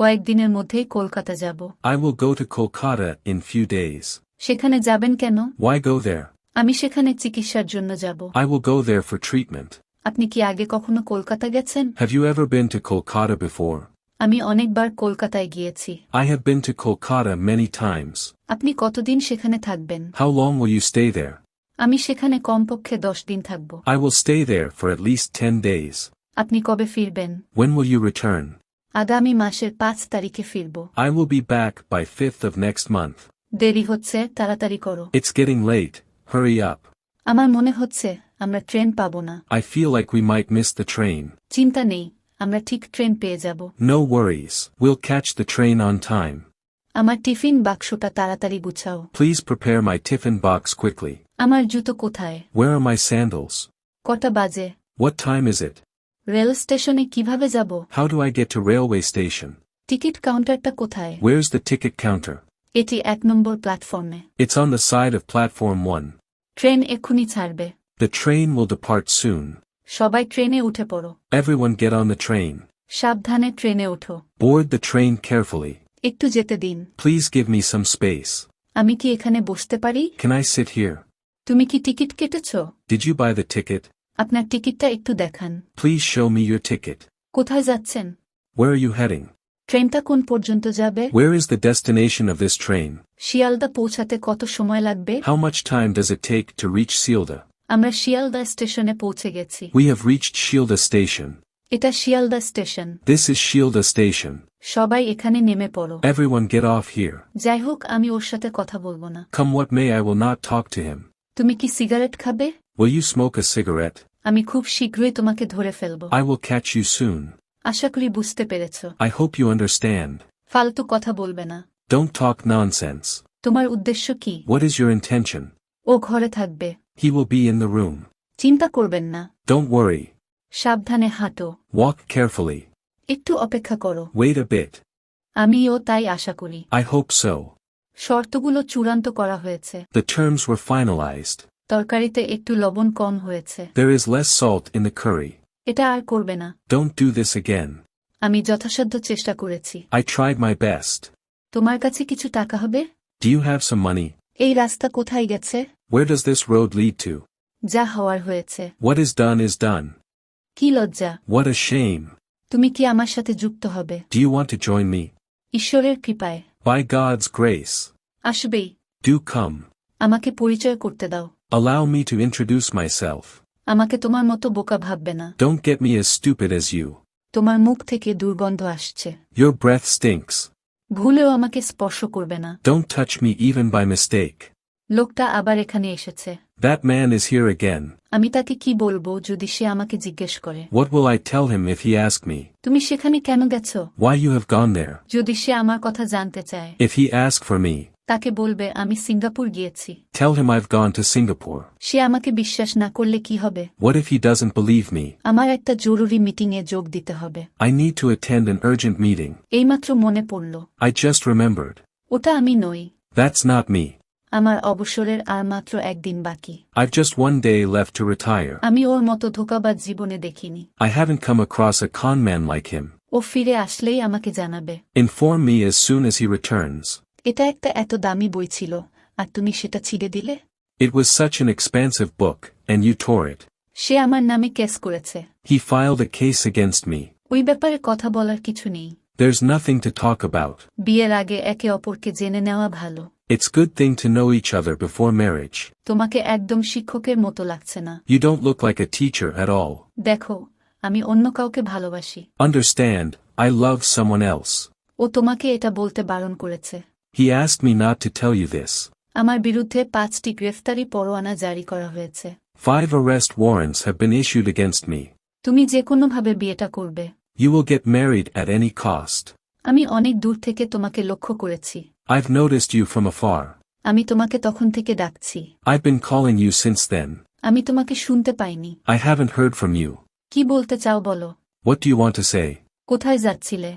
কয়েকদিনের মধ্যেই কলকাতা যাব। I will go to Kolkata in few days. সেখানে যাবেন কেন? Why go there? আমি সেখানে চিকিৎসার জন্য যাব। I will go there for treatment. আপনি কি আগে কখনো কলকাতা গেছেন? Have you ever been to Kolkata before? আমি অনেকবার কলকাতায় গিয়েছি। I have been to Kolkata many times. আপনি কতদিন সেখানে থাকবেন? How long will you stay there? আমি সেখানে কমপক্ষে 10 দিন থাকব। I will stay there for at least 10 days. আপনি কবে ফিরবেন? When will you return? আগামী মাসের 5 তারিখে ফিরব। I will be back by 5th of next month. দেরি হচ্ছে, তাড়াতাড়ি করো। It's getting late, hurry up. আমার মনে হচ্ছে আমরা ট্রেন পাবো না। I feel like we might miss the train. চিন্তা নেই, আমরা ঠিক ট্রেন পেয়ে যাব। No worries, we'll catch the train on time. আমার টিফিন বাক্সটা তাড়াতাড়ি গুছাও। Please prepare my tiffin box quickly. আমার জুতো কোথায়? Where are my sandals? কটা বাজে? What time is it? Rail স্টেশনে কিভাবে যাব? How do I get to railway station? Ticket কাউন্টারটা কোথায়? Where's the ticket counter? এটি 1 নম্বর প্ল্যাটফর্মে। It's on the side of platform 1. Train এক্ষুনি ছাড়বে। The train will depart soon. সবাই ট্রেনে উঠে পড়ো। Everyone get on the train. সাবধানে ট্রেনে ওঠো। Board the train carefully. একটু যেতে দিন। Please give me some space. আমি কি এখানে বসতে পারি? Can I sit here? তুমি কি ticket কেটেছো? Did you buy the ticket? আপনার টিকিটটা একটু দেখান। Please show me your ticket. কোথায় যাচ্ছেন? Where are you heading? ট্রেনটা কোন পর্যন্ত যাবে? Where is the destination of this train? Sealdah পৌঁছাতে কত সময় লাগবে? How much time does it take to reach Sealdah? আমরা শিয়ালদা স্টেশনে পৌঁছে গেছি। We have reached Sealdah station. এটা Sealdah station. This is Sealdah station. সবাই এখানে নেমে পড়ো। Everyone get off here. যাই হোক, আমি ওর সাথে কথা বলবো না। Come what may, I will not talk to him. তুমি কি সিগারেট খাবে? Will you smoke a cigarette? আমি খুব শীঘ্রই তোমাকে ধরে ফেলব। I will catch you soon. আশা করি বুঝতে পেরেছো। I hope you understand. ফালতু কথা বলবে না। Don't talk nonsense. তোমার উদ্দেশ্য কি? What is your intention? ও ঘরে থাকবে। He will be in the room. চিন্তা করবেন না। Don't worry. সাবধানে হাঁটো। Walk carefully. একটু অপেক্ষা করো। Wait a bit. আমিও তাই আশা করি। I hope so. শর্তগুলো চূড়ান্ত করা হয়েছে। The terms were finalized. তরকারিতে একটু লবণ কম হয়েছে। There is less salt in the curry. এটা আর করবে না। Don't do this again. আমি যথাসাধ্য চেষ্টা করেছি। I tried my best. তোমার কাছে কিছু টাকা হবে? Do you have some money? এই রাস্তা কোথায় গেছে? Where does this road lead to? যা হওয়ার হয়েছে। What is done is done. কি লজ্জা! What a shame. তুমি কি আমার সাথে যুক্ত হবে? Do you want to join me? ঈশ্বরের কৃপায়। By God's grace. আসবেই। Do come. আমাকে পরিচয় করতে দাও। Allow me to introduce myself. আমাকে তোমার মতো বোকা ভাববে না। Don't get me as stupid as you. তোমার মুখ থেকে দুর্গন্ধ আসছে। Your breath stinks. ভুলেও আমাকে স্পর্শ করবে না। Don't touch me even by mistake. লোকটা আবার এখানে এসেছে। That man is here again. আমি তাকে কি বলবো যদি সে আমাকে জিজ্ঞেস করে? What will I tell him if he asks me? তুমি সেখানে কেন গেছো? Why you have gone there? যদি সে আমার কথা জানতে চায়, If he asks for me, তাকে বলবে আমি সিঙ্গাপুর গিয়েছি। tell him I've gone to Singapore. সে আমাকে বিশ্বাস না করলে কি হবে? What if he doesn't believe me? আমার একটা জরুরি মিটিংয়ে যোগ দিতে হবে। I need to attend an urgent meeting. এইমাত্র মনে পড়ল। I just remembered. ওটা আমি নই। That's not me. আমার অবসরের আর মাত্র 1 দিন বাকি। I've just 1 day left to retire. আমি ওর মতো ধোঁকাবাজ জীবনে দেখিনি। I haven't come across a con man like him. ও ফিরে আসলেই আমাকে জানাবে। Inform me as soon as he returns. এটা একটা এত দামি বই ছিল, আর তুমি সেটা ছিঁড়ে দিলে? It was such an expensive book, and you tore it. সে আমার নামে কেস করেছে। He filed a case against me. ওই ব্যাপারে কথা বলার কিছু নেই। There's nothing to talk about. বিয়ের আগে একে অপরকে জেনে নেওয়া ভালো। It's good thing to know each other before marriage. তোমাকে একদম শিক্ষকের মতো লাগছে না। You don't look like a teacher at all. দেখো, আমি অন্য কাউকে ভালোবাসি। Understand, I love someone else. ও তোমাকে এটা বলতে বারণ করেছে। He asked me not to tell you this. আমার বিরুদ্ধে 5টি গ্রেফতারি পরোয়ানা জারি করা হয়েছে। 5 arrest warrants have been issued against me. তুমি যে কোনোভাবে বিয়েটা করবে। You will get married at any cost. আমি অনেক দূর থেকে তোমাকে লক্ষ্য করেছি। I've noticed you from afar. আমি তোমাকে তখন থেকে ডাকছি। I've been calling you since then. আমি তোমাকে শুনতে পাইনি। I haven't heard from you. কি বলতে চাও বলো? What do you want to say? কোথায় যাচ্ছিলে?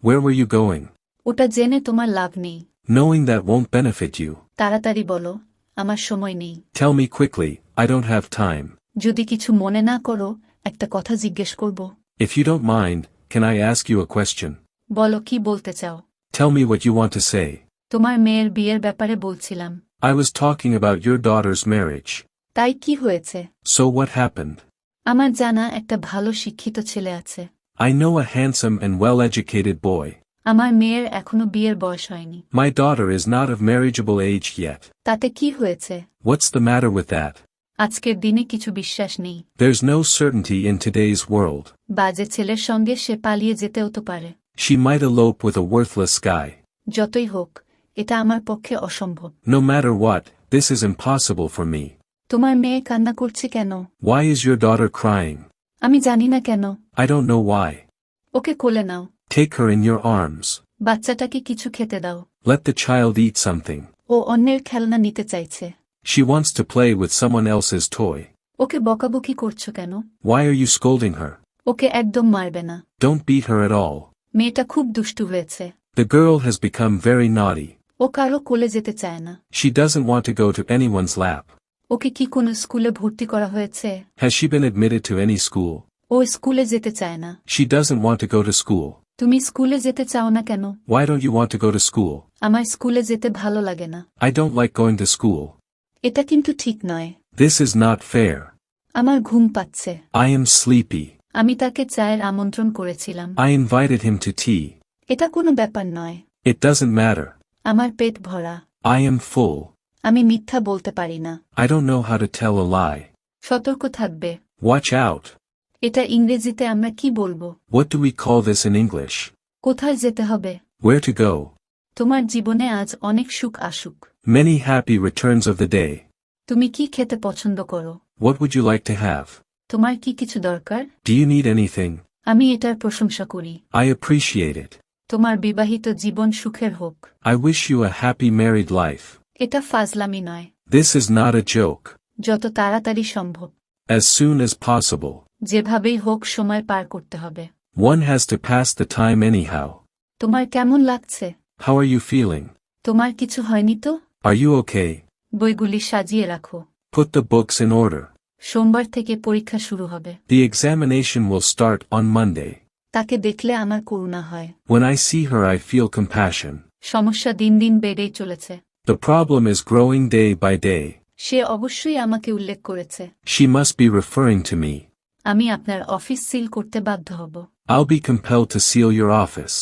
Where were you going? ওটা জেনে তোমার লাভ নেই। Knowing that won't benefit you. তাড়াতাড়ি বলো, আমার সময় নেই। Tell me quickly, I don't have time. যদি কিছু মনে না করো, একটা কথা জিজ্ঞেস করব। If you don't mind, can I ask you a question? বলো কি বলতে চাও? Tell me what you want to say. তোমার মেয়ের বিয়ের ব্যাপারে বলছিলাম। I was talking about your daughter's marriage. তাই কি হয়েছে? So what happened? আমার জানা একটা ভালো শিক্ষিত ছেলে আছে। I know a handsome and well-educated boy. আমার মেয়ের এখনো বিয়ের বয়স হয়নি। My daughter is not of marriageable age yet. তাতে কি হয়েছে? What's the matter with that? আজকের দিনে কিছু বিশ্বাস নেই। There's no certainty in today's world. বাজে ছেলের সঙ্গে সে পালিয়ে যেতেও তো পারে। She might elope with a worthless guy. যতই হোক, এটা আমার পক্ষে অসম্ভব। No matter what, this is impossible for me. তোমার মেয়ে কান্না করছে কেন? Why is your daughter crying? আমি জানি না কেন। I don't know why. ওকে কোলে নাও। Take her in your arms. বাচ্চাটাকে কিছু খেতে দাও। Let the child eat something. ও অন্যের খেলনা নিতে চাইছে। She wants to play with someone else's toy. ওকে বকাবকি করছো কেন? Why are you scolding her? ওকে একদম মারবে না। Don't beat her at all. মেয়েটা খুব দুষ্টু হয়েছে। The girl has become very naughty. ও কারো কোলে যেতে চায় না। She doesn't want to go to anyone's lap. ওকে কি কোনো স্কুলে ভর্তি করা হয়েছে? Has she been admitted to any school? ও স্কুলে যেতে চায় না। She doesn't want to go to school. তুমি স্কুলে যেতে চাও না কেন? Why don't you want to go to school? আমার স্কুলে যেতে ভালো লাগে না। I don't like going to school. এটা কিন্তু ঠিক নয়। This is not fair. আমার ঘুম পাচ্ছে। I am sleepy. আমি তাকে চায়ের আমন্ত্রণ করেছিলাম। I invited him to tea. এটা কোনো ব্যাপার নয়। It doesn't matter. আমার পেট ভরা। I am full. আমি মিথ্যা বলতে পারি না। I don't know how to tell a lie. সতর্ক থাকবে। Watch out. এটা ইংরেজিতে আমরা কি বলবো? What do we call this in English? কোথায় যেতে হবে? Where to go? তোমার জীবনে আজ অনেক সুখ আসুক। Many happy returns of the day. তুমি কি খেতে পছন্দ করো? What would you like to have? তোমার কি কিছু দরকার? Do you need anything? আমি এটার প্রশংসা করি। I appreciate it. তোমার বিবাহিত জীবন সুখের হোক। I wish you a happy married life. এটা ফাজলামি নয়। This is not a joke. যত তাড়াতাড়ি সম্ভব। As soon as possible. যেভাবেই হোক সময় পার করতে হবে। One has to pass the time anyhow. তোমার কেমন লাগছে? How are you feeling? তোমার কিছু হয়নি তো? Are you okay? বইগুলি সাজিয়ে রাখো। Put the books in order. সোমবার থেকে পরীক্ষা শুরু হবে। The examination will start on Monday. তাকে দেখলে আমার করুণা হয়। When I see her I feel compassion. সমস্যা দিন দিন বেড়েই চলেছে। The problem is growing day by day. সে অবশ্যই আমাকে উল্লেখ করেছে। She must be referring to me. আমি আপনার অফিস সিল করতে বাধ্য হব। I'll be compelled to seal your office.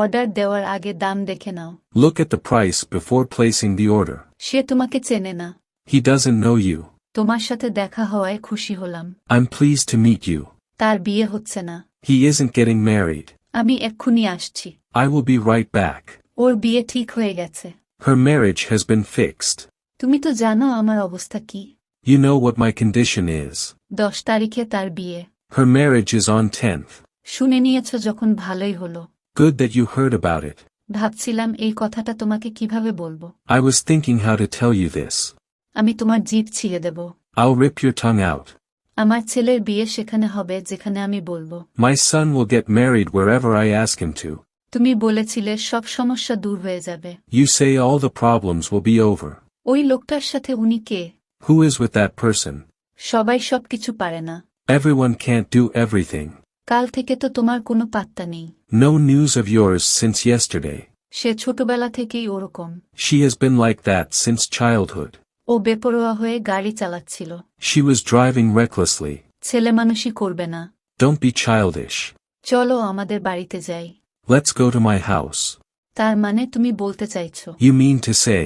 Order দেওয়ার আগে দাম দেখে নাও। Look at the price before placing the order. সে তোমাকে চেনে না। He doesn't know you. তোমার সাথে দেখা হওয়ায় খুশি হলাম। I'm pleased to meet you. তার বিয়ে হচ্ছে না। He isn't getting married. আমি এক্ষুনি আসছি। I will be right back. ওর বিয়ে ঠিক হয়ে গেছে। Her marriage has been fixed. তুমি তো জানো আমার অবস্থা কি। You know what my condition is. 10 তারিখে তার বিয়ে। Her marriage is on 10th. শুনে নিয়েছ যখন ভালোই হলো। Good that you heard about it. ভাবছিলাম এই কথাটা তোমাকে কিভাবে বলবো। I was thinking how to tell you this. আমি তোমার জিভ ছিঁড়ে দেব। I'll rip your tongue out. আমার ছেলের বিয়ে সেখানে হবে যেখানে আমি বলবো। My son will get married wherever I ask him to. তুমি বলেছিলে সব সমস্যা দূর হয়ে যাবে। You say all the problems will be over. ওই লোকটার সাথে উনি কে? Who is with that person? সবাই সবকিছু পারে না। Everyone can't do everything. কাল থেকে তো তোমার কোনো পাত্তা নেই। No news of yours since yesterday. সে ছোটবেলা থেকেই ওরকম। She has been like that since childhood. ও বেপরোয়া হয়ে গাড়ি চালাচ্ছিল। She was driving recklessly. ছেলে মানুষই করবে না। Don't be childish. চলো আমাদের বাড়িতে যাই। Let's go to my house. তার মানে তুমি বলতে চাইছো। You mean to say.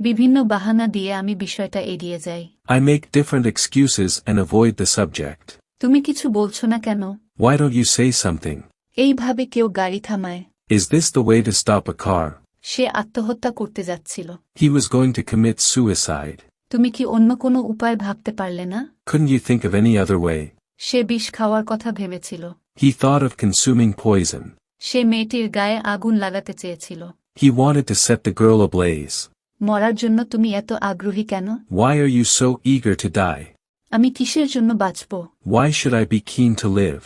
বিভিন্ন বাহানা দিয়ে আমি বিষয়টা এড়িয়ে যাই। I make different excuses and avoid the subject. তুমি কিছু বলছো না কেন? Why don't you say something? এইভাবে কেউ গাড়ি থামায়? Is this the way to stop a car? সে আত্মহত্যা করতে যাচ্ছিল। He was going to commit suicide. তুমি কি অন্য কোনো উপায় ভাবতে পারলে না? Couldn't you think of any other way? সে বিষ খাওয়ার কথা ভেবেছিল। He thought of consuming poison. সে মেয়েটির গায়ে আগুন লাগাতে চেয়েছিল। He wanted to set the girl ablaze. মরার জন্য তুমি এত আগ্রহী কেন? Why are you so eager to die? আমি কিসের জন্য বাঁচব? Why should I be keen to live?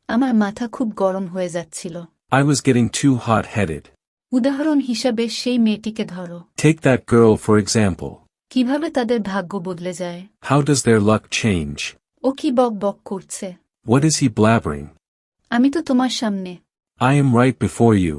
আমার মাথা খুব গরম হয়ে যাচ্ছিল। I was getting too hot-headed. উদাহরণ হিসাবে সেই মেয়েটিকে ধরো। Take that girl for example. কিভাবে তাদের ভাগ্য বদলে যায়? How does their luck change? ও কি বক বক করছে? What is he blabbering? আমি তো তোমার সামনে। I am right before you.